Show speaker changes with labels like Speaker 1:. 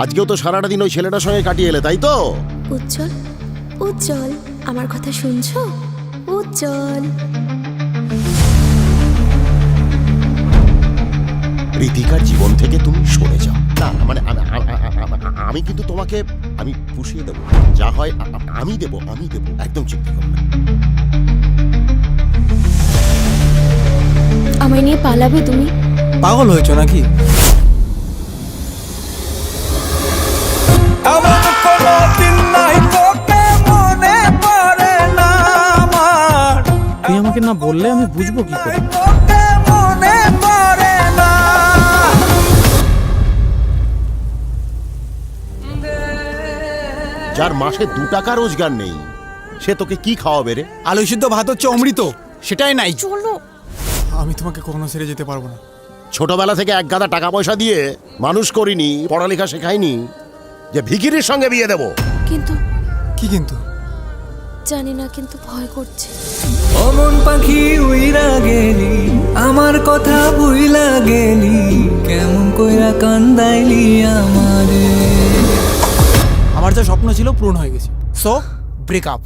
Speaker 1: আজকেও তো সারাটা দিন ওই ছেলেটার সঙ্গে কাটিয়ে এলে, তাই তো?
Speaker 2: উজ্জ্বল, উজ্জ্বল, আমার কথা শুনছো? উজ্জ্বল,
Speaker 1: ঋতিকার জীবন থেকে তুমি সরে যাও। না মানে আমি কিন্তু তোমাকে আমি পুষিয়ে দেবো, যা হয় আমি দেবো, একদম চিন্তা করো না।
Speaker 2: আমায় নিয়ে পালাবে তুমি?
Speaker 3: পাগল হয়েছো নাকি? তুই আমাকে না বললে আমি বুঝবো কি করে?
Speaker 1: যার মাসে 2 টাকা রোজগার নেই, সে তোকে কি খাওয়াবে রে?
Speaker 3: আলু সিদ্ধ ভাত হচ্ছে অমৃত, সেটাই নাই।
Speaker 2: চলো।
Speaker 3: আমি তোমাকে কখনো ছেড়ে যেতে পারবো না।
Speaker 1: ছোটবেলা থেকে এক গাদা টাকা পয়সা দিয়ে মানুষ করিনি, পড়ালেখা শেখাইনি যে ভিখিরির সঙ্গে বিয়ে দেব।
Speaker 2: কিন্তু
Speaker 3: কি কিন্তু?
Speaker 2: জানি না, কিন্তু ভয় করছে।
Speaker 4: অমন পাখি উইরা গেলি, আমার কথা ভুইলা গেলি, কেমন কইরা কান্দাইলি আমারে।
Speaker 3: আমার যা স্বপ্ন ছিল পূরণ হয়ে গেছে, সো ব্রেক আপ।